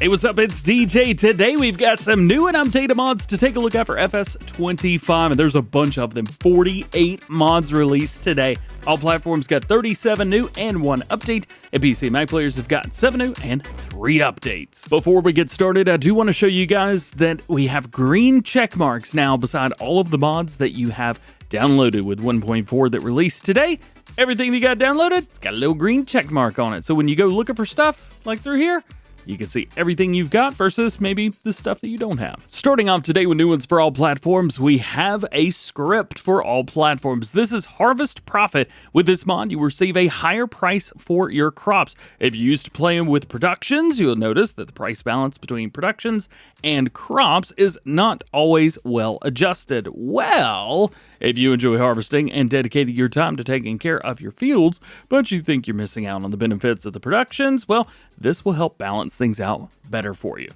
Hey, what's up? It's DJ. Today we've got some new and updated mods to take a look at for FS25, and there's a bunch of them. 48 mods released today. All platforms got 37 new and 1 update, and PC and Mac players have gotten 7 new and 3 updates. Before we get started, I do want to show you guys that we have green check marks now beside all of the mods that you have downloaded with 1.4 that released today. Everything that you got downloaded, it's got a little green check mark on it. So when you go looking for stuff like through here, you can see everything you've got versus maybe the stuff that you don't have. Starting off today with new ones for all platforms, we have a script for all platforms. This is Harvest Profit. With this mod, you receive a higher price for your crops. If you used to play with productions, you'll notice that the price balance between productions and crops is not always well adjusted. Well, if you enjoy harvesting and dedicated your time to taking care of your fields, but you think you're missing out on the benefits of the productions, well, this will help balance things out better for you.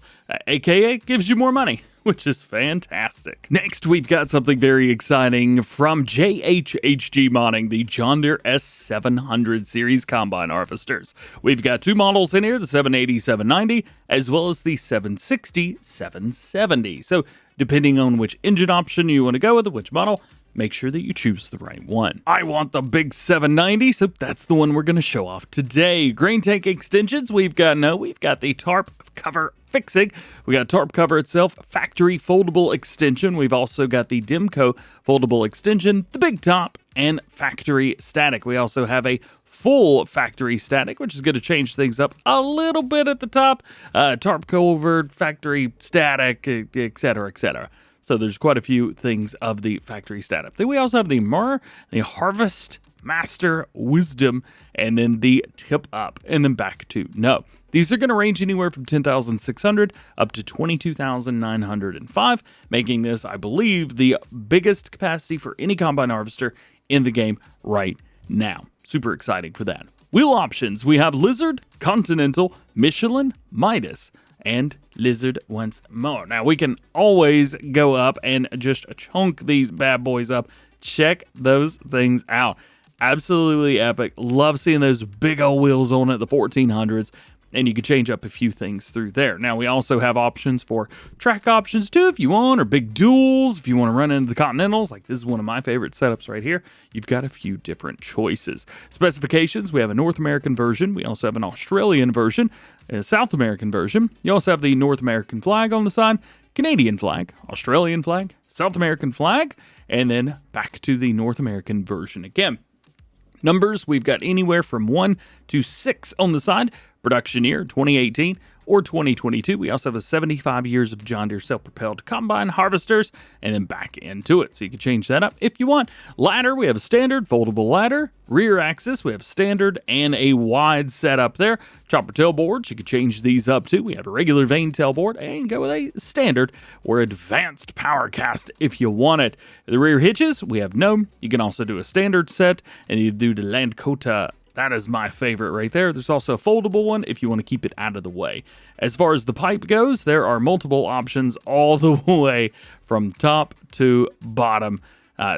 AKA gives you more money, which is fantastic. Next, we've got something very exciting from JHHG Modding, the John Deere S700 series combine harvesters. We've got 2 models in here, the 780, 790, as well as the 760, 770. So depending on which engine option you want to go with, which model, make sure that you choose the right one. I want the big 790, so that's the one we're going to show off today. Grain tank extensions, we've got the tarp cover fixing. We got tarp cover itself, factory foldable extension. We've also got the Demco foldable extension, the big top, and factory static. We also have a full factory static, which is going to change things up a little bit at the top. Tarp cover, factory static, etc., etc. So there's quite a few things of the factory static. Then we also have the Manure, the Harvest Master Wisdom, and then the Tip Up, and then back to No. These are going to range anywhere from 10,600 up to 22,905, making this, I believe, the biggest capacity for any combine harvester in the game right now. Super exciting for that. Wheel options, we have Lizard, Continental, Michelin, Midas, and Lizard once more. Now, we can always go up and just chunk these bad boys up. Check those things out. Absolutely epic. Love seeing those big old wheels on it, the 1400s. And you can change up a few things through there. Now, we also have options for track options too, if you want, or big duals, if you want to run into the Continentals. Like, this is one of my favorite setups right here. You've got a few different choices. Specifications, we have a North American version. We also have an Australian version, a South American version. You also have the North American flag on the side, Canadian flag, Australian flag, South American flag, and then back to the North American version again. Numbers, we've got anywhere from 1 to 6 on the side. Production year, 2018 or 2022. We also have a 75 years of John Deere self-propelled combine harvesters, and then back into it. So you can change that up if you want. Ladder, we have a standard foldable ladder. Rear axis, we have standard and a wide setup there. Chopper tail boards, you can change these up too. We have a regular vane tail board and go with a standard or advanced power cast if you want it. The rear hitches, we have no. You can also do a standard set, and you do the Landkota. That is my favorite right there. There's also a foldable one if you want to keep it out of the way. As far as the pipe goes, there are multiple options all the way from top to bottom.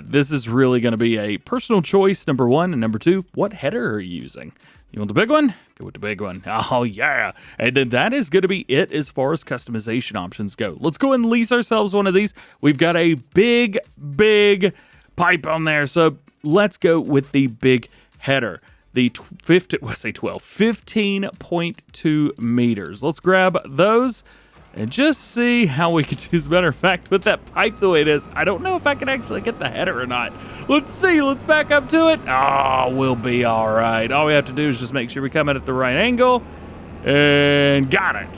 This is really going to be a personal choice, number 1. And number 2, what header are you using? You want the big one? Go with the big one. Oh, yeah. And then that is going to be it as far as customization options go. Let's go and lease ourselves one of these. We've got a big pipe on there. So let's go with the big header. The 15.2 meters. Let's grab those and just see how we can do. As a matter of fact, with that pipe the way it is, I don't know if I can actually get the header or not. Let's see. Let's back up to it. Oh, we'll be all right. All we have to do is just make sure we come in at the right angle, and got it.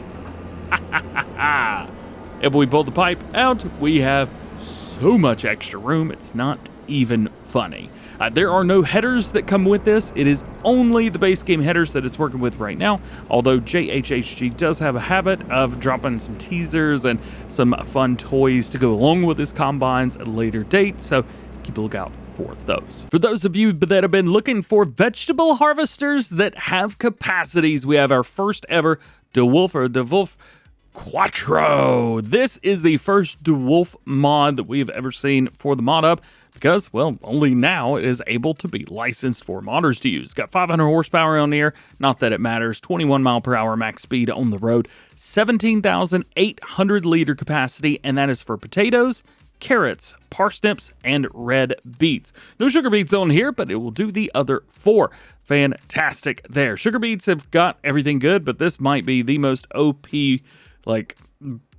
If we pull the pipe out, we have so much extra room. It's not even funny. There are no headers that come with this. It is only the base game headers that it's working with right now, although JHHG does have a habit of dropping some teasers and some fun toys to go along with his combines at a later date, so keep a lookout for those. For those of you that have been looking for vegetable harvesters that have capacities, we have our first ever Dewulf Kwatro. This is the first Dewulf mod that we have ever seen for the mod up. because, well, only now it is able to be licensed for modders to use. It's got 500 horsepower on here, not that it matters, 21 mile per hour max speed on the road, 17,800 liter capacity, and that is for potatoes, carrots, parsnips, and red beets. No sugar beets on here, but it will do the other 4. Fantastic there. Sugar beets have got everything good, but this might be the most OP, like,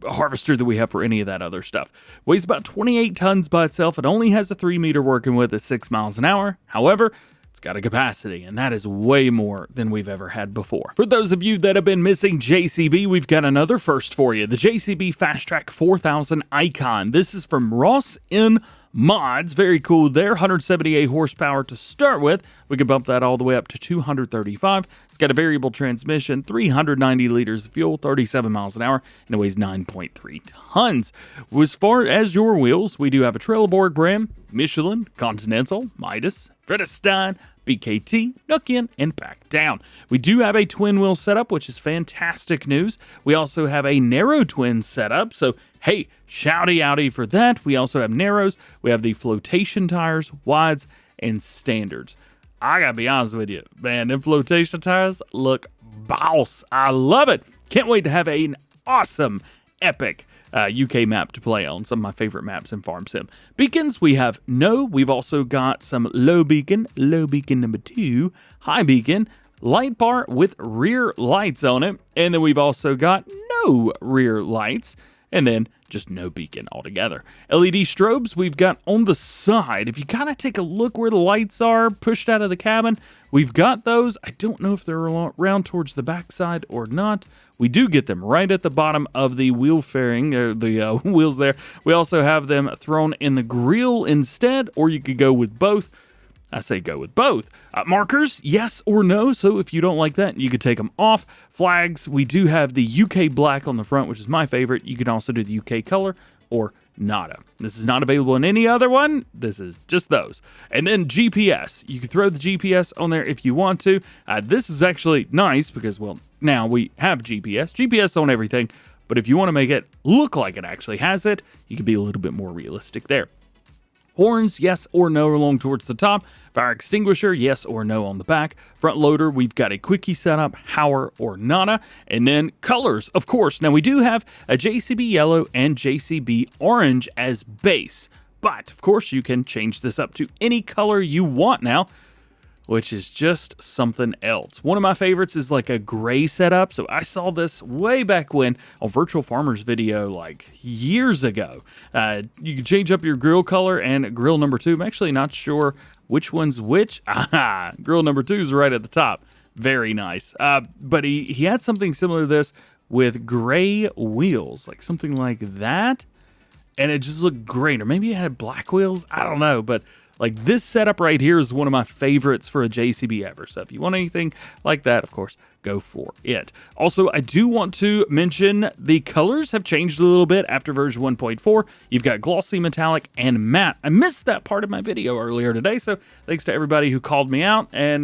harvester that we have for any of that other stuff. Weighs about 28 tons by itself. It only has a 3 meter working width at 6 miles an hour. However, it's got a capacity, and that is way more than we've ever had before. For those of you that have been missing JCB, we've got another first for you. The JCB Fastrac 4000 Icon. This is from Ross in Mods. Very cool there. 178 horsepower to start with. We can bump that all the way up to 235. It's got a variable transmission, 390 liters of fuel, 37 miles an hour, and it weighs 9.3 tons. As far as your wheels, we do have a Trelleborg brand, Michelin, Continental, Midas, Vredestein, BKT, Nokian, and Pack Down. We do have a twin wheel setup, which is fantastic news. We also have a narrow twin setup, so hey, shouty outy for that. We also have narrows. We have the flotation tires, wides, and standards. I gotta be honest with you, man, them flotation tires look boss. I love it. Can't wait to have an awesome, epic UK map to play on. Some of my favorite maps in Farm Sim. Beacons, we have no. We've also got some low beacon number 2, high beacon, light bar with rear lights on it, and then we've also got no rear lights, and then just no beacon altogether. LED strobes we've got on the side. If you kind of take a look where the lights are pushed out of the cabin, we've got those. I don't know if they're around towards the backside or not. We do get them right at the bottom of the wheel fairing, or the wheels there. We also have them thrown in the grill instead, or you could go with both. I say go with both. Markers, yes or no. So if you don't like that, you could take them off. Flags, we do have the UK black on the front, which is my favorite. You can also do the UK color or nada. This is not available in any other one. This is just those. And then GPS. You can throw the GPS on there if you want to. This is actually nice because, well, now we have GPS. GPS on everything. But if you want to make it look like it actually has it, you can be a little bit more realistic there. Horns, yes or no, along towards the top. Fire extinguisher, yes or no on the back. Front loader, we've got a quickie setup, Hauer or nada. And then colors, of course. Now we do have a JCB yellow and JCB orange as base. But, of course, you can change this up to any color you want now, which is just something else. One of my favorites is like a gray setup. So I saw this way back when on Virtual Farmer's video, like years ago. You can change up your grill color and grill number 2. I'm actually not sure which one's which. Grill number 2 is right at the top. Very nice. But he had something similar to this with gray wheels, like something like that. And it just looked great. Or maybe it had black wheels. I don't know, but like this setup right here is one of my favorites for a JCB ever. So if you want anything like that, of course, go for it. Also, I do want to mention the colors have changed a little bit after version 1.4. You've got glossy, metallic, and matte. I missed that part of my video earlier today, so thanks to everybody who called me out and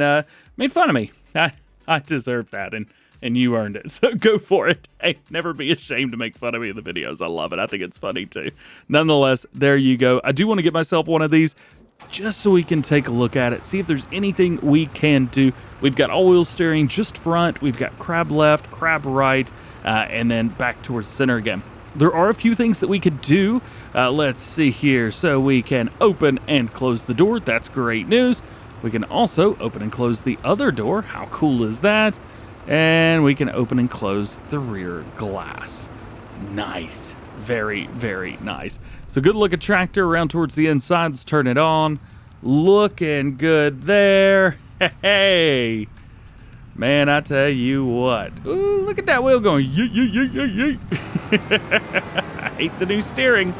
made fun of me. I deserve that, and you earned it, so go for it. Hey, never be ashamed to make fun of me in the videos. I love it. I think it's funny, too. Nonetheless, there you go. I do want to get myself one of these, just so we can take a look at it, see if there's anything we can do. We've got all-wheel steering just front, we've got crab left, crab right, and then back towards the center again. There are a few things that we could do. Let's see here. So we can open and close the door. That's great news. We can also open and close the other door. How cool is that? And we can open and close the rear glass. Nice. Very, very nice. So good looking tractor around towards the inside. Let's turn it on. Looking good there. Hey, man, I tell you what. Ooh, look at that wheel going. Yeet. I hate the new steering.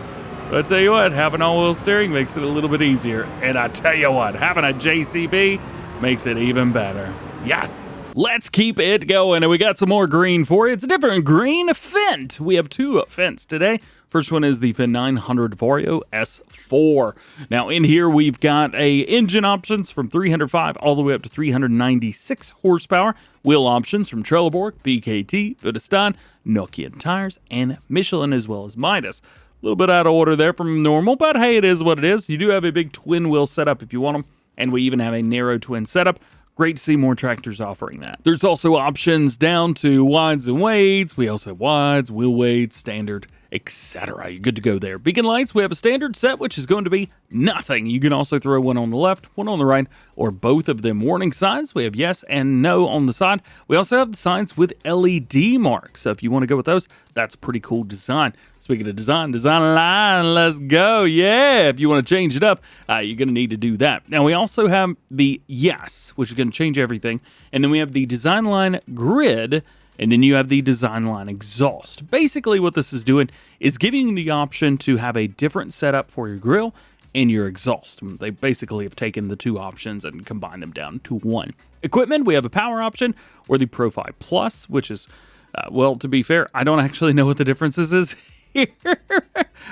But I tell you what, having all-wheel steering makes it a little bit easier. And I tell you what, having a JCB makes it even better. Yes. Let's keep it going, and we got some more green for you. It's a different green Fendt. We have 2 Fendts today. First one is the Fendt 900 Vario S4. Now in here we've got engine options from 305 all the way up to 396 horsepower. Wheel options from Trelleborg, BKT, Vredestein, Nokian tires, and Michelin as well as Midas. little bit out of order there from normal, but hey, it is what it is. You do have a big twin wheel setup if you want them, and we even have a narrow twin setup. Great to see more tractors offering that. There's also options down to wides and wades. We also have wides, wheel weights, standard, etc. You're good to go there. Beacon lights, we have a standard set, which is going to be nothing. You can also throw one on the left, one on the right, or both of them. Warning signs, we have yes and no on the side. We also have the signs with LED marks. So if you want to go with those, that's a pretty cool design. Speaking of design line, let's go. Yeah, if you want to change it up, you're going to need to do that. Now, we also have the yes, which is going to change everything. And then we have the design line grid, and then you have the design line exhaust. Basically, what this is doing is giving you the option to have a different setup for your grill and your exhaust. They basically have taken the two options and combined them down to one. Equipment, we have a power option or the Pro5 Plus, which is, well, to be fair, I don't actually know what the differences is here.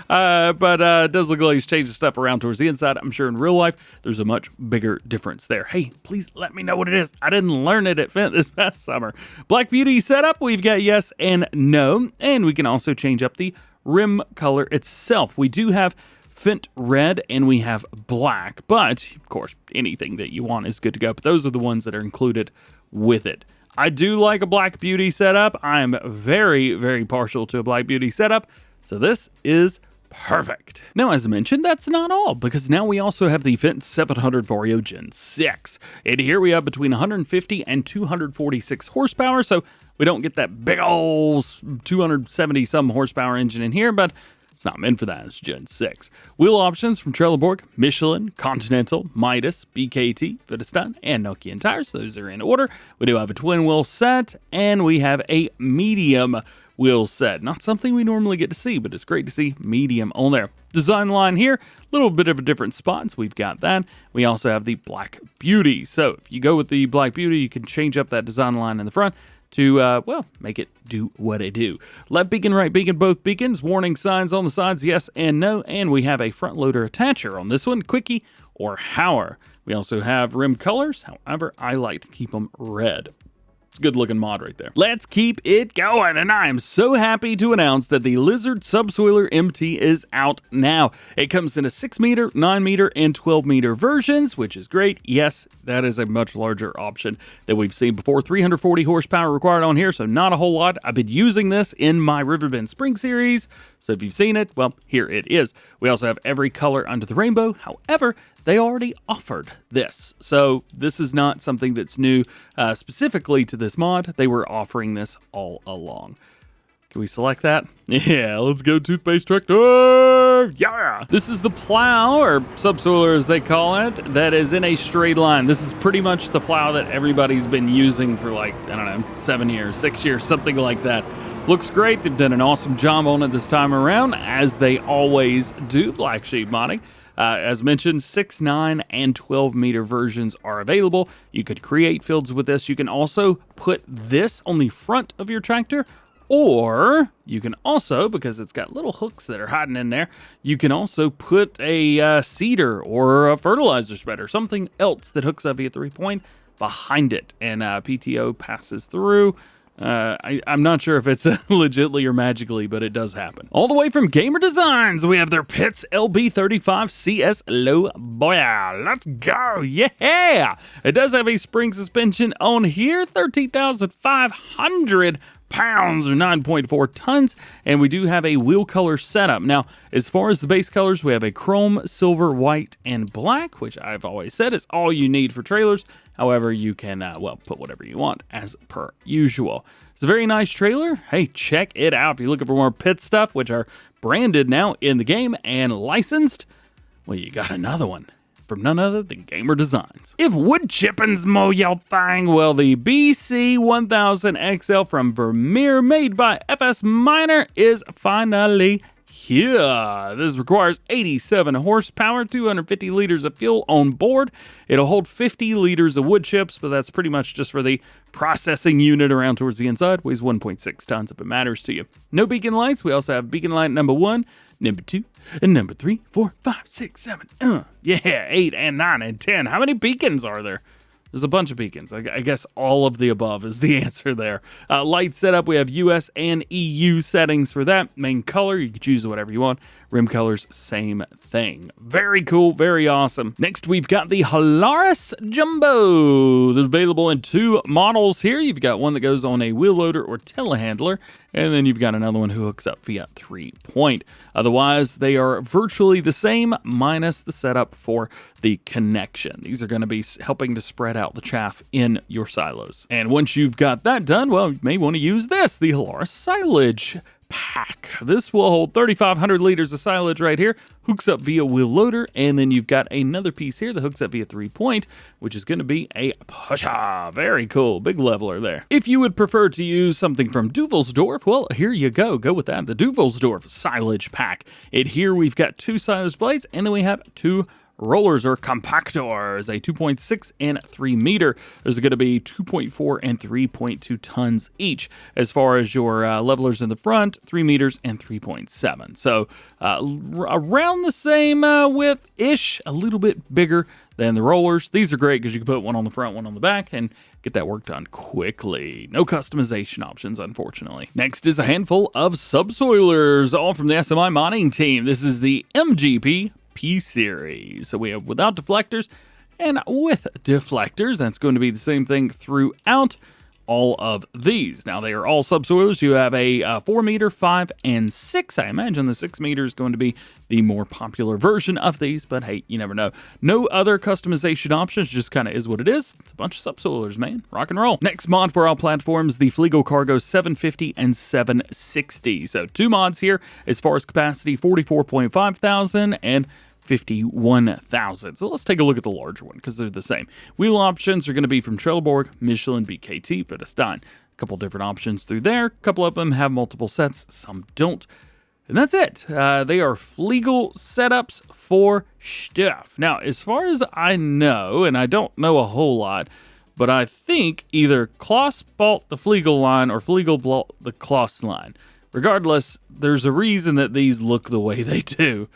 But it does look like he's changing stuff around towards the inside. I'm sure in real life, there's a much bigger difference there. Hey, please let me know what it is. I didn't learn it at Fendt this past summer. Black Beauty setup, we've got yes and no. And we can also change up the rim color itself. We do have Fendt red and we have black, but of course, anything that you want is good to go. But those are the ones that are included with it. I do like a Black Beauty setup. I'm very, very partial to a Black Beauty setup. So this is perfect. Now, as I mentioned, that's not all, because now we also have the Fendt 700 Vario Gen 6. And here we have between 150 and 246 horsepower, so we don't get that big old 270-some horsepower engine in here, but it's not meant for that. It's Gen 6. Wheel options from Trelleborg, Michelin, Continental, Midas, BKT, Vredestein, and Nokian tires. Those are in order. We do have a twin wheel set, and we have a medium wheel set. Not something we normally get to see, but it's great to see medium on there. Design line here, a little bit of a different spot, so we've got that. We also have the Black Beauty. So if you go with the Black Beauty, you can change up that design line in the front to, well, make it do what it do. Left beacon, right beacon, both beacons. Warning signs on the sides, yes and no. And we have a front loader attacher on this one, Quickie or Hauer. We also have rim colors. However, I like to keep them red. It's a good looking mod right there. Let's keep it going, and I am so happy to announce that the Lizard Subsoiler MT is out now. It comes in a 6 meter, 9 meter, and 12 meter versions, which is great. Yes, that is a much larger option than we've seen before. 340 horsepower required on here, so not a whole lot. I've been using this in my Riverbend Spring Series, so if you've seen it, well, here it is. We also have every color under the rainbow. However, they already offered this. So this is not something that's new specifically to this mod. They were offering this all along. Can we select that? Yeah, let's go toothpaste tractor. Yeah. This is the plow, or subsoiler as they call it, that is in a straight line. This is pretty much the plow that everybody's been using for like, I don't know, 7 years, 6 years, something like that. Looks great. They've done an awesome job on it this time around, as they always do. Black Sheep modding. As mentioned, 6, 9, and 12 meter versions are available. You could create fields with this. You can also put this on the front of your tractor, or you can also, because it's got little hooks that are hiding in there, you can also put a seeder or a fertilizer spreader, something else that hooks up via 3-point behind it, and PTO passes through. I'm not sure if it's legitly or magically, but it does happen. All the way from Gamer Designs, we have their Pitts LB35 CS Lowboy. Let's go. Yeah. It does have a spring suspension on here, 13,500 pounds or 9.4 tons, and we do have a wheel color setup. Now, as far as the base colors, we have a chrome, silver, white, and black, which I've always said is all you need for trailers. However, you can, well, put whatever you want as per usual. It's a very nice trailer. Hey, check it out. If you're looking for more pit stuff, which are branded now in the game and licensed, well, you got another one from none other than Gamer Designs. If wood chipping's mo your thing, well, the BC 1000 XL from Vermeer, made by FS Miner, is finally here. This requires 87 horsepower, 250 liters of fuel on board. It'll hold 50 liters of wood chips, but that's pretty much just for the processing unit around towards the inside. Weighs 1.6 tons if it matters to you. No beacon lights. We also have beacon light number 1, number 2, and number 3, 4, 5, 6, 7. Yeah, 8 and 9 and 10. How many beacons are there? There's a bunch of beacons. I guess all of the above is the answer there. Light setup, we have US and EU settings for that. Main color, you can choose whatever you want. Rim colors, same thing. Very cool, very awesome. Next, we've got the Holaras Jumbo. They're available in 2 models here. You've got one that goes on a wheel loader or telehandler, and then you've got another one who hooks up via 3-point. Otherwise, they are virtually the same, minus the setup for the connection. These are going to be helping to spread out the chaff in your silos. And once you've got that done, well, you may want to use this, the Holaras Silage pack. This will hold 3,500 liters of silage right here, hooks up via wheel loader, and then you've got another piece here that hooks up via 3-point, which is going to be a pusher. Very cool, big leveler there. If you would prefer to use something from Düvelsdorf, well, here you go. Go with that, the Düvelsdorf silage pack. Here we've got 2 silage blades, and then we have 2 rollers or compactors, a 2.6 and 3 meter. There's going to be 2.4 and 3.2 tons each. As far as your levelers in the front, 3 meters and 3.7. So around the same width-ish, a little bit bigger than the rollers. These are great because you can put one on the front, one on the back, and get that work done quickly. No customization options, unfortunately. Next is a handful of subsoilers, all from the SMI modding team. This is the MGP P Series. So we have without deflectors and with deflectors. That's going to be the same thing throughout all of these. Now, they are all subsoilers. You have a 4 meter, 5, and 6. I imagine the 6 meter is going to be the more popular version of these, but hey, you never know. No other customization options, just kind of is what it is. It's a bunch of subsoilers, man. Rock and roll. Next mod for all platforms, the Fliegl CARGOS 750 and 760. So 2 mods here as far as capacity, 44.5 thousand and 51,000. So let's take a look at the larger one because they're the same. Wheel options are going to be from Trelleborg, Michelin, BKT, Fendt. A couple different options through there. A couple of them have multiple sets, some don't. And that's it. They are Fliegl setups for stuff. Now, as far as I know, and I don't know a whole lot, but I think either Kloss bought the Fliegl line or Fliegl bought the Kloss line. Regardless, there's a reason that these look the way they do.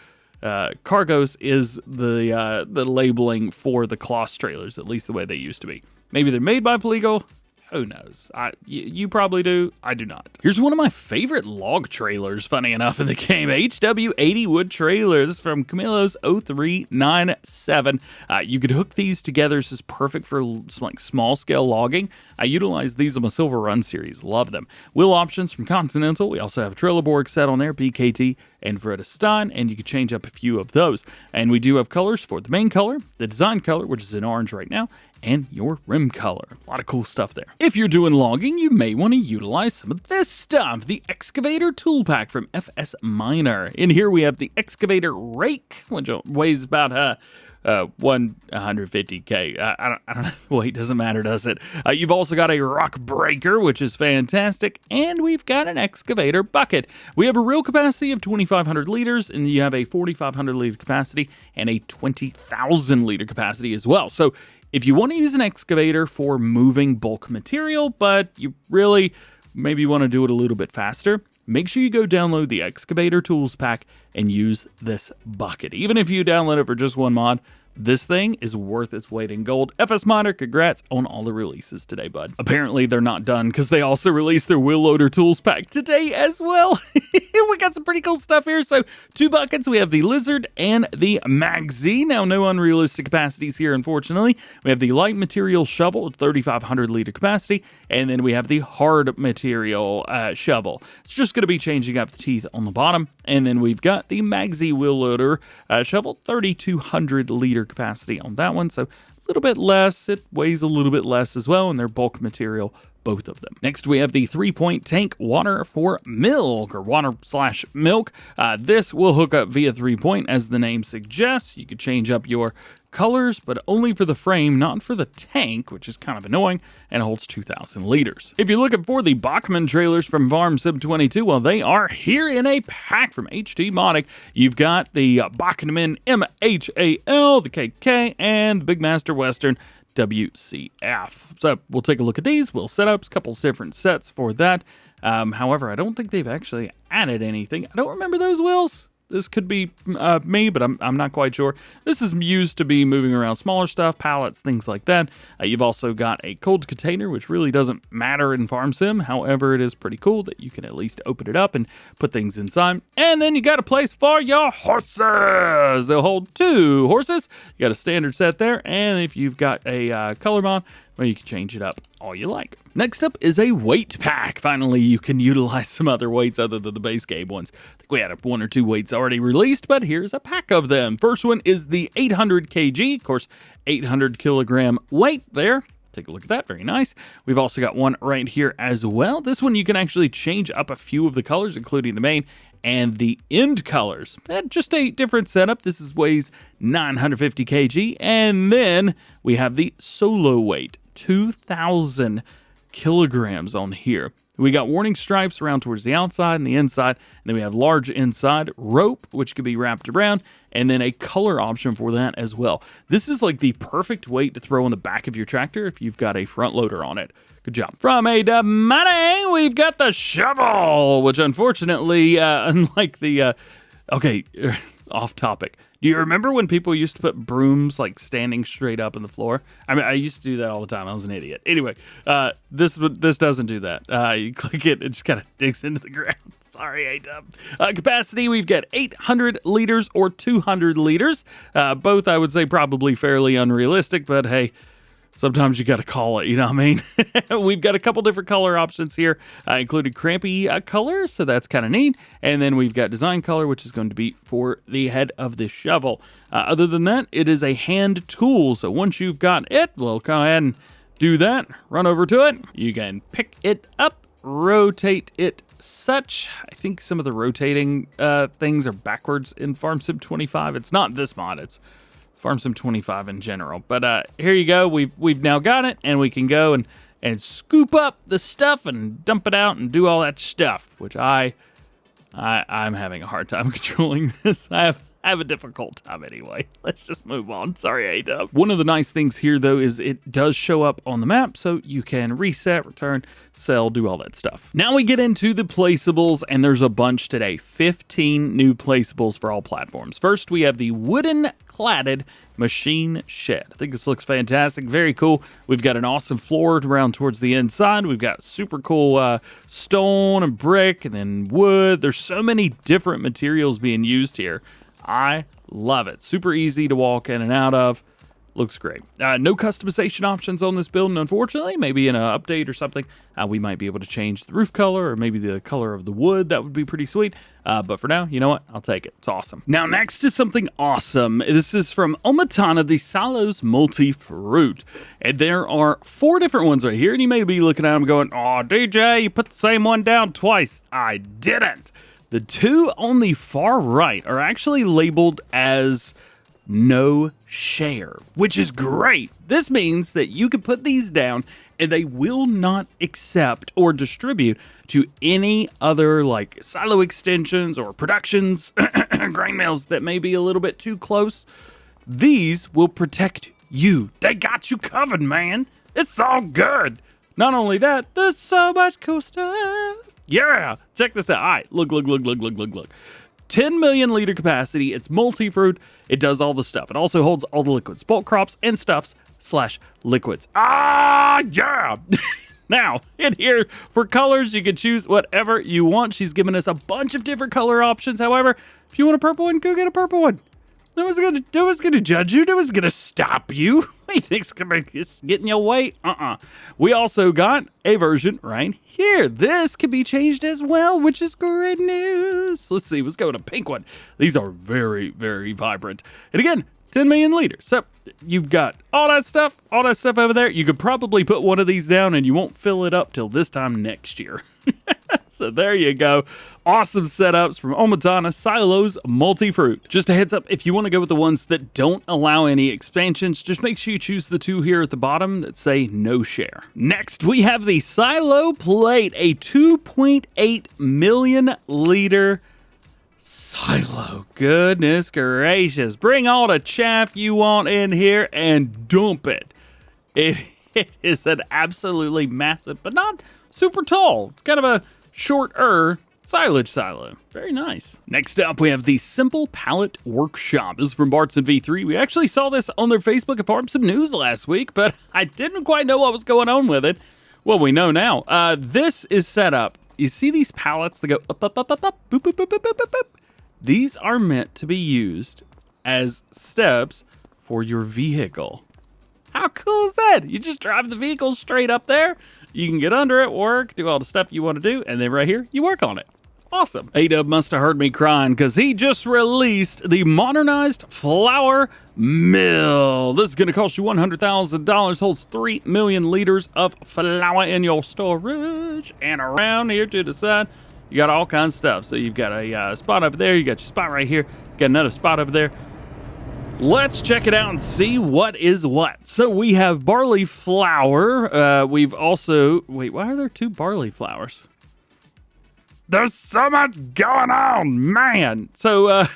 CARGOS is the labeling for the Kloss trailers, at least the way they used to be. Maybe they're made by Fliegl. Who knows? You probably do. I do not. Here's one of my favorite log trailers, funny enough, in the game. HW80 wood trailers from Camilo's 0397. You could hook these together. This is perfect for like small scale logging. I utilize these on my Silver Run series. Love them. Wheel options from Continental. We also have a Trelleborg set on there, BKT and Vredestein, and you can change up a few of those. And we do have colors for the main color, the design color, which is in orange right now, and your rim color. A lot of cool stuff there. If you're doing logging, you may want to utilize some of this stuff. The Excavator tool pack from FS Minor. In here we have the Excavator rake, which weighs about 150K. I don't know. Weight doesn't matter, does it? You've also got a rock breaker, which is fantastic, and we've got an excavator bucket. We have a real capacity of 2,500 liters, and you have a 4,500 liter capacity and a 20,000 liter capacity as well. So if you want to use an excavator for moving bulk material, but you really maybe want to do it a little bit faster, make sure you go download the Excavator Tools Pack and use this bucket. Even if you download it for just one mod, this thing is worth its weight in gold. FS Minor, congrats on all the releases today, bud. Apparently, they're not done because they also released their Wheel Loader Tools Pack today as well. We got some pretty cool stuff here. So, 2 buckets. We have the Lizard and the Magzy. Now, no unrealistic capacities here, unfortunately. We have the Light Material Shovel with 3,500 liter capacity. And then we have the Hard Material Shovel. It's just going to be changing up the teeth on the bottom. And then we've got the Magzy Wheel Loader Shovel, 3,200 liter capacity on that one, so a little bit less. It weighs a little bit less as well, and they're bulk material, both of them. Next, we have the 3-point tank water for milk, or water/milk. This will hook up via 3-point, as the name suggests. You could change up your colors, but only for the frame, not for the tank, which is kind of annoying, and it holds 2,000 liters. If you're looking for the Boeckmann trailers from Farm Sim 22, well, they are here in a pack from HT Modding. You've got the Boeckmann MHAL, the KK, and the Big Master Western WCF. So we'll take a look at these. We'll set up a couple different sets for that. However, I don't think they've actually added anything. I don't remember those wheels. This could be me, but I'm not quite sure. This is used to be moving around smaller stuff, pallets, things like that. You've also got a cold container, which really doesn't matter in Farm Sim. However, it is pretty cool that you can at least open it up and put things inside. And then you got a place for your horses. They'll hold 2 horses. You got a standard set there, and if you've got a color mod, well, you can change it up all you like. Next up is a weight pack. Finally, you can utilize some other weights other than the base game ones. I think we had 1 or 2 weights already released, but here's a pack of them. First one is the 800 kg, of course, 800 kilogram weight there. Take a look at that, very nice. We've also got one right here as well. This one you can actually change up a few of the colors, including the main and the end colors. Just a different setup. This weighs 950 kg, and then we have the solo weight, 2,000 kilograms on here. We got warning stripes around towards the outside and the inside, and then we have large inside rope, which can be wrapped around, and then a color option for that as well. This is like the perfect weight to throw on the back of your tractor if you've got a front loader on it. Good job. From a money, we've got the shovel, which unfortunately, unlike the, okay, off topic. Do you remember when people used to put brooms like standing straight up in the floor? I mean, I used to do that all the time. I was an idiot. Anyway, this doesn't do that. You click it, it just kind of digs into the ground. Sorry, A-Dub. Capacity, we've got 800 liters or 200 liters. Both, I would say, probably fairly unrealistic, but hey, sometimes you got to call it, you know what I mean? We've got a couple different color options here, including crampy color, so that's kind of neat. And then we've got design color, which is going to be for the head of the shovel. Other than that, it is a hand tool, so once you've got it, we'll go ahead and do that. Run over to it. You can pick it up, rotate it such. I think some of the rotating things are backwards in Farm Sim 25. It's not this mod, it's Farm Sim 25 in general. But here you go. We've now got it, and we can go and scoop up the stuff and dump it out and do all that stuff, which I'm having a hard time controlling this. I have a difficult time anyway. Let's just move on. Sorry, A-Dub. One of the nice things here, though, is it does show up on the map, so you can reset, return, sell, do all that stuff. Now we get into the placeables, and there's a bunch today. 15 new placeables for all platforms. First, we have the wooden cladded machine shed. I think this looks fantastic. Very cool. We've got an awesome floor around towards the inside. We've got super cool stone and brick and then wood. There's so many different materials being used here. I love it. Super easy to walk in and out of. Looks great. No customization options on this build, unfortunately. Maybe in an update or something, we might be able to change the roof color or maybe the color of the wood. That would be pretty sweet. But for now, you know what? I'll take it. It's awesome. Now, next is something awesome. This is from Omatana, the Silo's Multi-Fruit. And there are 4 different ones right here. And you may be looking at them going, oh, DJ, you put the same one down twice. I didn't. The 2 on the far right are actually labeled as no share, which is great. This means that you can put these down and they will not accept or distribute to any other like silo extensions or productions, grain mills that may be a little bit too close. These will protect you. They got you covered, man. It's all good. Not only that, there's so much cool stuff. Yeah, check this out. All right, look. 10 million liter capacity. It's multi-fruit. It does all the stuff. It also holds all the liquids, bulk crops and stuffs / liquids. Ah, yeah. Now, in here, for colors, you can choose whatever you want. She's given us a bunch of different color options. However, if you want a purple one, go get a purple one. No one's gonna judge you. No one's gonna stop you. What do you think's gonna get in your way? We also got a version right here. This can be changed as well, which is great news. Let's see. Let's go with a pink one. These are very, very vibrant. And again, 10 million liters. So you've got all that stuff over there. You could probably put one of these down and you won't fill it up till this time next year. So there you go. Awesome setups from Omatana, Silo's Multi-Fruit. Just a heads up, if you want to go with the ones that don't allow any expansions, just make sure you choose the 2 here at the bottom that say no share. Next, we have the Siloplate, a 2.8 million liter silo. Goodness gracious. Bring all the chaff you want in here and dump it. It is an absolutely massive, but not super tall. It's kind of a shorter silage silo. Very nice. Next up, we have the Simple Pallet Workshop. This is from Bart's and V3. We actually saw this on their Facebook and Farm Some News last week, but I didn't quite know what was going on with it. Well, we know now. This is set up. You see these pallets that go up, up, up, up, up, boop, boop, boop, boop, boop, boop, boop. These are meant to be used as steps for your vehicle. How cool is that? You just drive the vehicle straight up there. You can get under it, work, do all the stuff you want to do, and then right here, you work on it. Awesome. A-Dub must have heard me crying because he just released the modernized flour mill. This is going to cost you $100,000, holds 3 million liters of flour in your storage. And around here to the side, you got all kinds of stuff. So you've got a spot over there, you got your spot right here, got another spot over there. Let's check it out and see what is what. So we have barley flour. We've also... Wait, why are there 2 barley flours? There's so much going on, man. So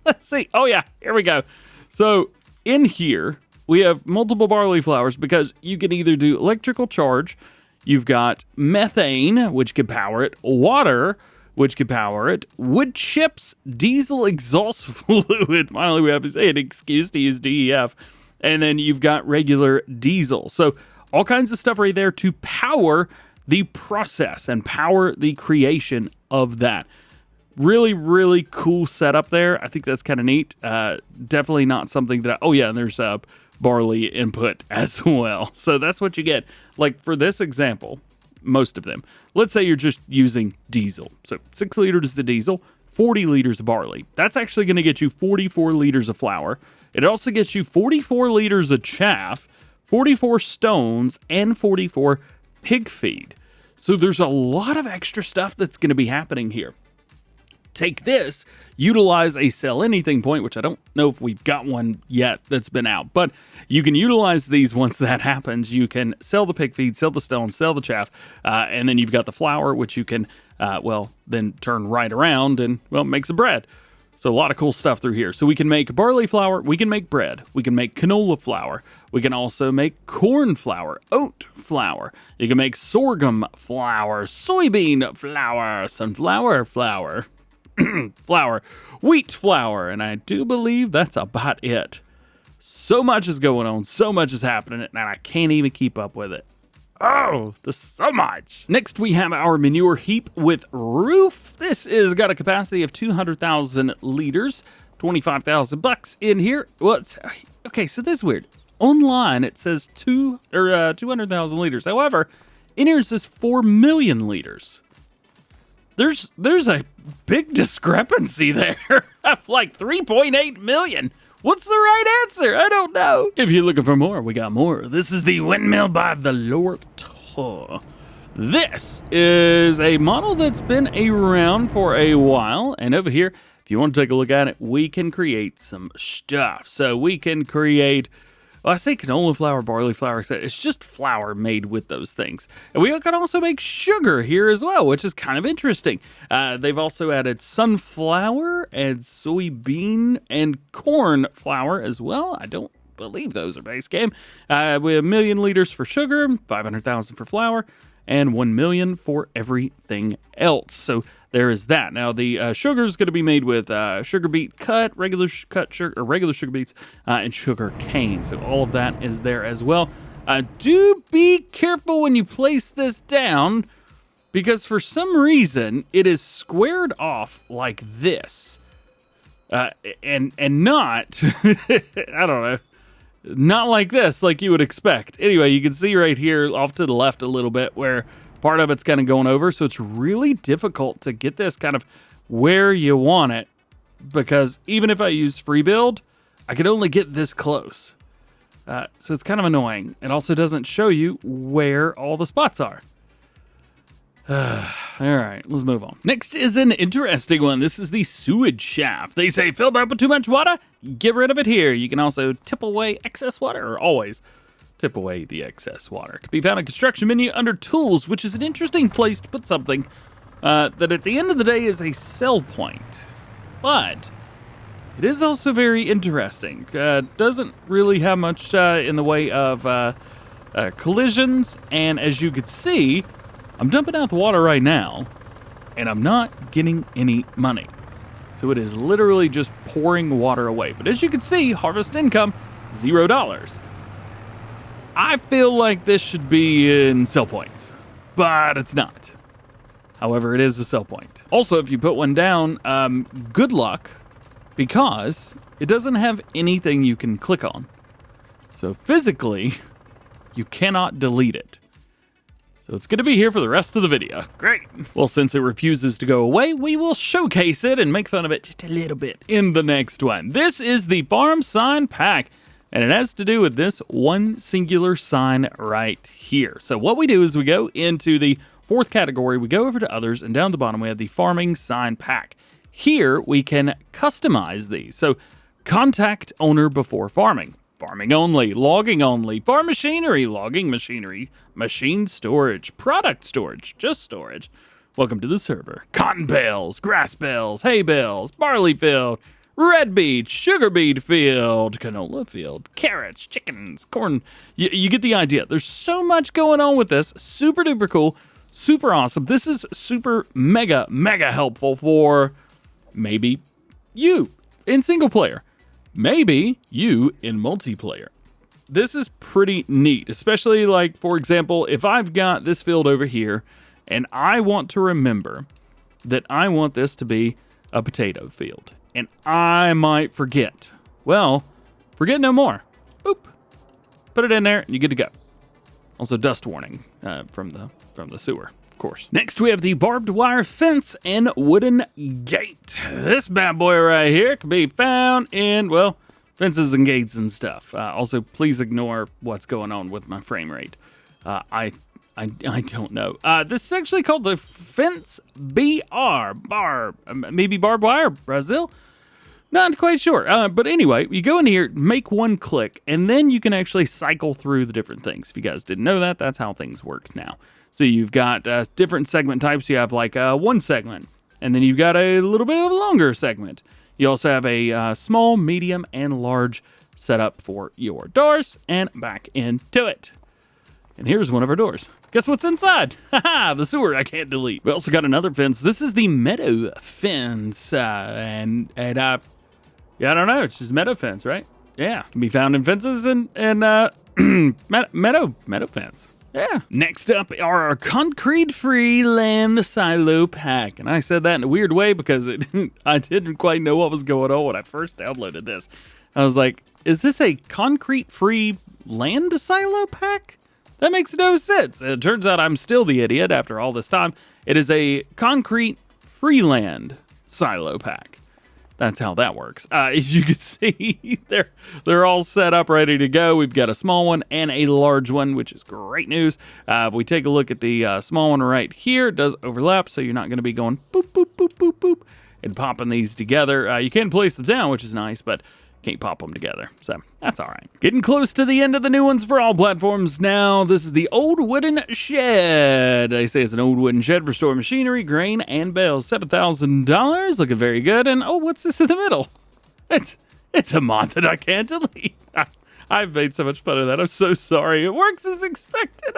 let's see. Oh, yeah, here we go. So in here, we have multiple barley flours because you can either do electrical charge. You've got methane, which can power it, water, which can power it, wood chips, diesel exhaust fluid. Finally, we have an excuse to use DEF. And then you've got regular diesel. So all kinds of stuff right there to power the process and power the creation of that. Really, really cool setup there. I think that's kind of neat. Definitely not something that... Oh, yeah, and there's barley input as well. So that's what you get. Like for this example, most of them. Let's say you're just using diesel. So 6 liters of diesel, 40 liters of barley. That's actually going to get you 44 liters of flour. It also gets you 44 liters of chaff, 44 stones, and 44 pig feed. So there's a lot of extra stuff that's going to be happening here. Take this, utilize a sell anything point, which I don't know if we've got one yet that's been out, but you can utilize these once that happens. You can sell the pig feed, sell the stone, sell the chaff, and then you've got the flour, which you can, then turn right around and, make some bread. So a lot of cool stuff through here. So we can make barley flour, we can make bread, we can make canola flour, we can also make corn flour, oat flour, you can make sorghum flour, soybean flour, sunflower flour, flour, wheat flour, and I do believe that's about it. So much is going on, so much is happening, and I can't even keep up with it. Oh, there's so much. Next, we have our manure heap with roof. This is got a capacity of 200,000 liters, $25,000 in here. Well, okay, so this is weird. Online, it says 200,000 liters. However, in here it says 4 million liters. There's a big discrepancy there of like 3.8 million. What's the right answer? I don't know. If you're looking for more, we got more. This is the Windmill by the Lord. This is a model that's been around for a while. And over here, if you want to take a look at it, we can create some stuff. So we can create... Well, I say canola flour, barley flour, etc. It's just flour made with those things. And we can also make sugar here as well, which is kind of interesting. They've also added sunflower and soybean and corn flour as well. I don't believe those are base game. We have 1 million liters for sugar, 500,000 for flour, and 1 million for everything else. So there is that. Now the sugar is going to be made with sugar beet cut, regular cut sugar, or regular sugar beets, and sugar cane. So all of that is there as well. Do be careful when you place this down, because for some reason it is squared off like this, and not I don't know. Not like this, like you would expect. Anyway, you can see right here off to the left a little bit where part of it's kind of going over. So it's really difficult to get this kind of where you want it, because even if I use free build, I can only get this close. So it's kind of annoying. It also doesn't show you where all the spots are. All right, let's move on. Next is an interesting one. This is the sewage shaft. They say filled up with too much water, get rid of it here. You can also tip away excess water, or always tip away the excess water. It can be found in construction menu under tools, which is an interesting place to put something that at the end of the day is a sell point. But it is also very interesting. Doesn't really have much in the way of collisions, and as you can see, I'm dumping out the water right now, and I'm not getting any money. So it is literally just pouring water away. But as you can see, harvest income, $0. I feel like this should be in sell points, but it's not. However, it is a sell point. Also, if you put one down, good luck, because it doesn't have anything you can click on. So physically, you cannot delete it. So it's going to be here for the rest of the video. Great. Well, since it refuses to go away, we will showcase it and make fun of it just a little bit in the next one. This is the farm sign pack, and it has to do with this one singular sign right here. So what we do is we go into the fourth category, we go over to others, and down the bottom we have the farming sign pack. Here we can customize these. So contact owner before farming. Farming only, logging only, farm machinery, logging machinery, machine storage, product storage, just storage. Welcome to the server. Cotton bales, grass bales, hay bales, barley field, red beet, sugar beet field, canola field, carrots, chickens, corn. You get the idea. There's so much going on with this. Super duper cool, super awesome. This is super mega helpful for maybe you in single player. Maybe you in multiplayer. This is pretty neat, especially like, for example, if I've got this field over here and I want to remember that I want this to be a potato field and I might forget. Well, forget no more. Boop. Put it in there and you're good to go. Also dust warning from the sewer. Course. Next, we have the barbed wire fence and wooden gate. This bad boy right here can be found in, well, fences and gates and stuff. Also, please ignore what's going on with my frame rate. I don't know. This is actually called the Fence BR, maybe barbed wire, Brazil? Not quite sure. But anyway, you go in here, make one click, and then you can actually cycle through the different things. If you guys didn't know that, that's how things work now. So you've got different segment types. You have like one segment, and then you've got a little bit of a longer segment. You also have a small, medium, and large setup for your doors, and back into it. And here's one of our doors. Guess what's inside? Haha, the sewer I can't delete. We also got another fence. This is the Meadow Fence, and yeah, I don't know. It's just Meadow Fence, right? Yeah, can be found in fences and Meadow Fence. Yeah. Next up are our concrete-free land silo pack. And I said that in a weird way because I didn't quite know what was going on when I first downloaded this. I was like, is this a concrete-free land silo pack? That makes no sense. And it turns out I'm still the idiot after all this time. It is a concrete-free land silo pack. That's how that works. As you can see, they're all set up, ready to go. We've got a small one and a large one, which is great news. If we take a look at the small one right here, it does overlap, so you're not going to be going boop, boop, boop, boop, boop, and popping these together. You can place them down, which is nice, but can't pop them together, so that's all right. Getting close to the end of the new ones for all platforms now. This is the old wooden shed. They say it's an old wooden shed for storing machinery, grain, and bales. $7,000, looking very good. And oh, what's this in the middle? It's a mod that I can't delete. I've made so much fun of that. I'm so sorry. It works as expected.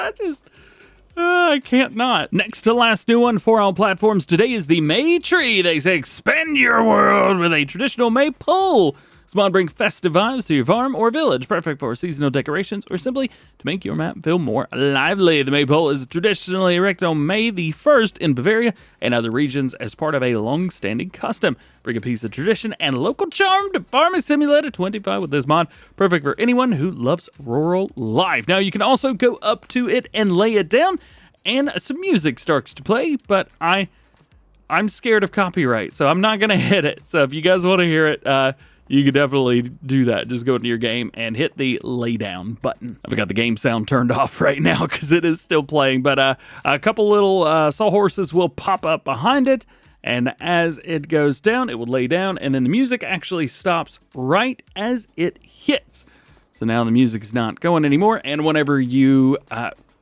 I can't not. Next to last new one for all platforms today is the Maytree. They say expand your world with a traditional maypole. This mod brings festive vibes to your farm or village, perfect for seasonal decorations or simply to make your map feel more lively. The maypole is traditionally erected on May the 1st in Bavaria and other regions as part of a long-standing custom. Bring a piece of tradition and local charm to Farming Simulator 25 with this mod, perfect for anyone who loves rural life. Now, you can also go up to it and lay it down, and some music starts to play, but I'm scared of copyright, so I'm not going to hit it. So if you guys want to hear it, you can definitely do that. Just go into your game and hit the lay down button. I've got the game sound turned off right now because it is still playing, but a couple little sawhorses will pop up behind it, and as it goes down, it will lay down, and then the music actually stops right as it hits. So now the music is not going anymore, and whenever you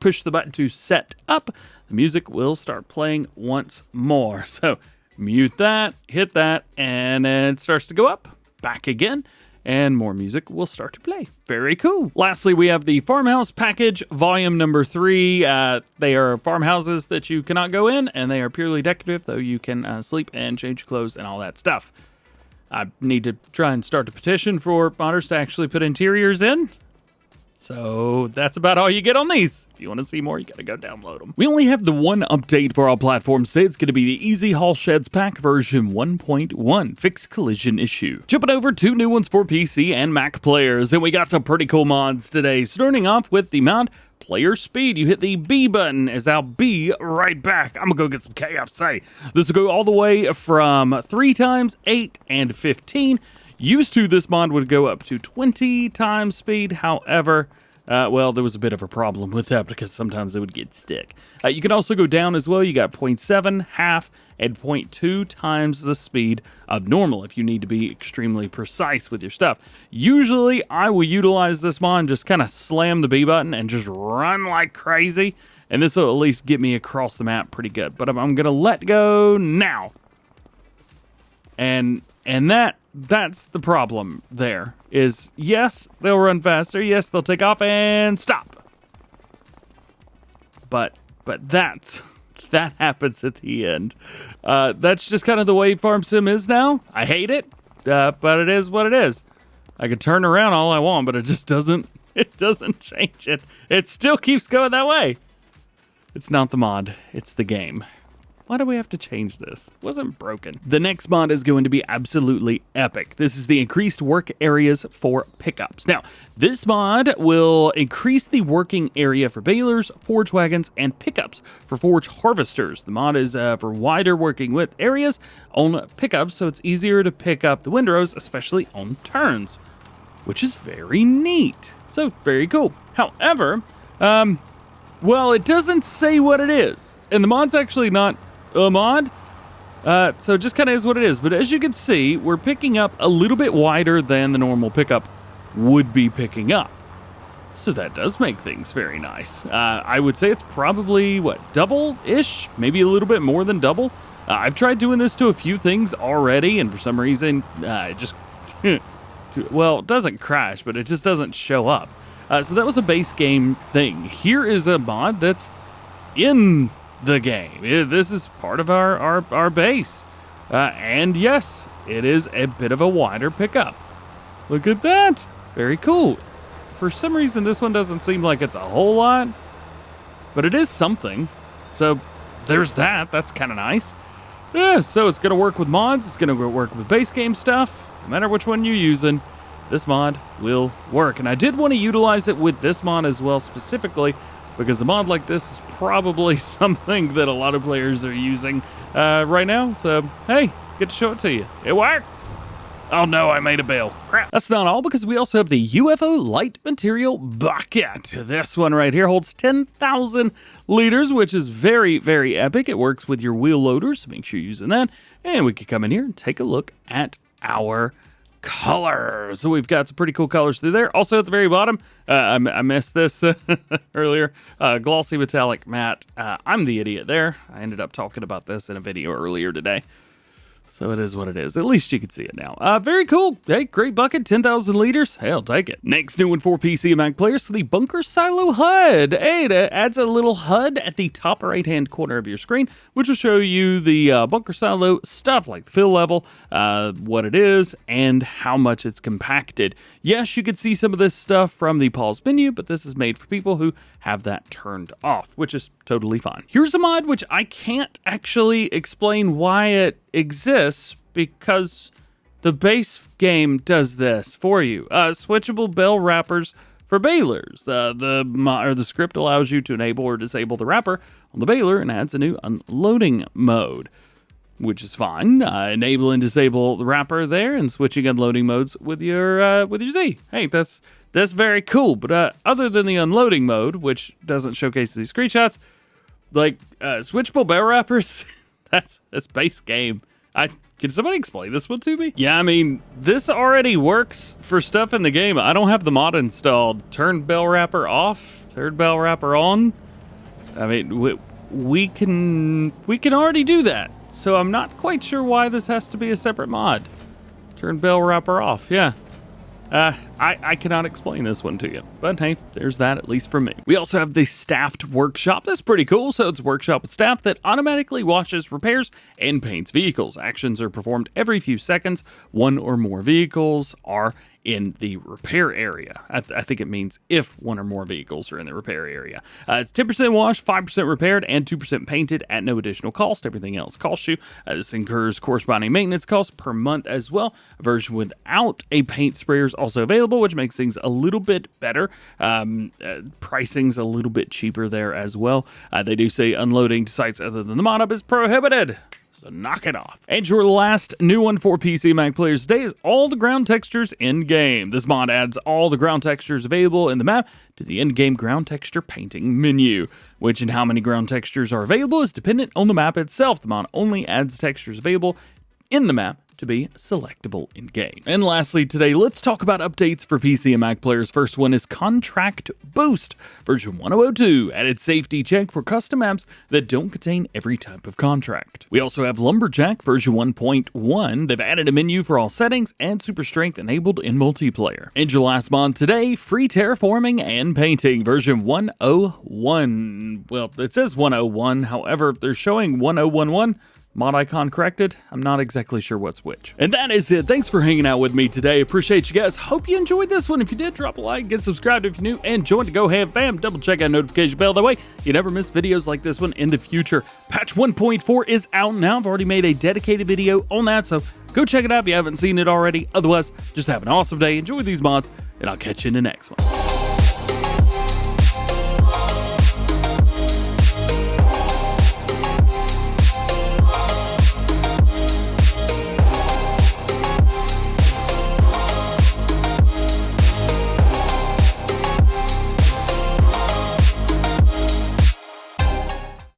push the button to set up, the music will start playing once more. So mute that, hit that, and then it starts to go up. Back again, and more music will start to play. Very cool. Lastly, we have the Farmhouse package, volume number 3. They are farmhouses that you cannot go in, and they are purely decorative, though you can sleep and change clothes and all that stuff. I need to try and start a petition for modders to actually put interiors in. So that's about all you get on these. If you want to see more, you got to go download them. We only have the one update for all platforms today. It's going to be the Easy Haul Sheds Pack version 1.1, Fix Collision Issue. Jumping over 2 new ones for PC and Mac players, and we got some pretty cool mods today. Starting off with the mod Player Speed. You hit the B button as I'll be right back. I'm going to go get some KFC. This will go all the way from 3 times, 8, and 15. Used to, this mod would go up to 20 times speed. However, well, there was a bit of a problem with that because sometimes it would get stuck. You can also go down as well. You got 0.7, half, and 0.2 times the speed of normal if you need to be extremely precise with your stuff. Usually, I will utilize this mod and just kind of slam the B button and just run like crazy. And this will at least get me across the map pretty good. But I'm going to let go now. And that's the problem there, is yes, they'll run faster, yes, they'll take off and stop. But that happens at the end. That's just kind of the way Farm Sim is now. I hate it, but it is what it is. I can turn around all I want, but it just doesn't change it. It still keeps going that way. It's not the mod, it's the game. Why do we have to change this? It wasn't broken. The next mod is going to be absolutely epic. This is the increased work areas for pickups. Now, this mod will increase the working area for balers, forge wagons, and pickups for forge harvesters. The mod is for wider working width areas on pickups, so it's easier to pick up the windrows, especially on turns, which is very neat. So, very cool. However, well, it doesn't say what it is, and the mod's actually not a mod, so it just kind of is what it is. But as you can see, we're picking up a little bit wider than the normal pickup would be picking up, so that does make things very nice. I would say it's probably what, double-ish, maybe a little bit more than double. I've tried doing this to a few things already, and for some reason it just well, it doesn't crash, but it just doesn't show up. So that was a base game thing. Here is a mod that's in the game. This is part of our base. And yes, it is a bit of a wider pickup. Look at that. Very cool. For some reason, this one doesn't seem like it's a whole lot, but it is something. So there's that. That's kind of nice. Yeah, so it's going to work with mods. It's going to work with base game stuff. No matter which one you're using, this mod will work. And I did want to utilize it with this mod as well specifically, because a mod like this is probably something that a lot of players are using right now. So, hey, get to show it to you. It works! Oh no, I made a bale. Crap. That's not all, because we also have the UFO Light Material Bucket. This one right here holds 10,000 liters, which is very, very epic. It works with your wheel loaders, so make sure you're using that. And we can come in here and take a look at our colors. So we've got some pretty cool colors through there. Also at the very bottom, I missed this earlier, glossy metallic matte. I'm the idiot there. I ended up talking about this in a video earlier today. So it is what it is. At least you can see it now. Very cool. Hey, great bucket. 10,000 liters. Hey, I'll take it. Next new one for PC and Mac players. So the Bunker Silo HUD. Hey, it adds a little HUD at the top right-hand corner of your screen, which will show you the bunker silo stuff like the fill level, what it is, and how much it's compacted. Yes, you could see some of this stuff from the pause menu, but this is made for people who have that turned off, which is totally fine. Here's a mod which I can't actually explain why it exists, because the base game does this for you. Switchable bale wrappers for balers. The script allows you to enable or disable the wrapper on the baler and adds a new unloading mode, which is fine. Enable and disable the wrapper there, and switching unloading modes with your Z. Hey, that's very cool. But other than the unloading mode, which doesn't showcase these screenshots, like switchable bale wrappers, that's base game. Can somebody explain this one to me? Yeah, I mean, this already works for stuff in the game. I don't have the mod installed. Turn bale wrapper off, turn bale wrapper on. I mean, we can already do that. So I'm not quite sure why this has to be a separate mod. Turn bale wrapper off, yeah. I cannot explain this one to you, but hey, there's that, at least for me. We also have the staffed workshop. That's pretty cool. So it's a workshop with staff that automatically washes, repairs, and paints vehicles. Actions are performed every few seconds. One or more vehicles are in the repair area. I think it means if one or more vehicles are in the repair area. It's 10% washed, 5% repaired, and 2% painted at no additional cost. Everything else costs you. This incurs corresponding maintenance costs per month as well. A version without a paint sprayer is also available, which makes things a little bit better. Pricing's a little bit cheaper there as well. They do say unloading to sites other than the mod hub is prohibited. So knock it off. And your last new one for PC Mac players today is all the ground textures in-game. This mod adds all the ground textures available in the map to the in-game ground texture painting menu. Which and how many ground textures are available is dependent on the map itself. The mod only adds textures available in the map to be selectable in-game. And lastly today, let's talk about updates for PC and Mac players. First one is Contract Boost. Version 1002 added safety check for custom maps that don't contain every type of contract. We also have Lumberjack version 1.1. They've added a menu for all settings and super strength enabled in multiplayer. And your last mod today, free terraforming and painting version 101. Well, it says 101, however, they're showing 1011. Mod icon corrected. I'm not exactly sure what's which. And that is it. Thanks for hanging out with me today. Appreciate you guys. Hope you enjoyed this one. If you did, drop a like, get subscribed if you're new, and join the Go Ham fam. Double check that notification bell. That way, you never miss videos like this one in the future. Patch 1.4 is out now. I've already made a dedicated video on that, so go check it out if you haven't seen it already. Otherwise, just have an awesome day. Enjoy these mods, and I'll catch you in the next one.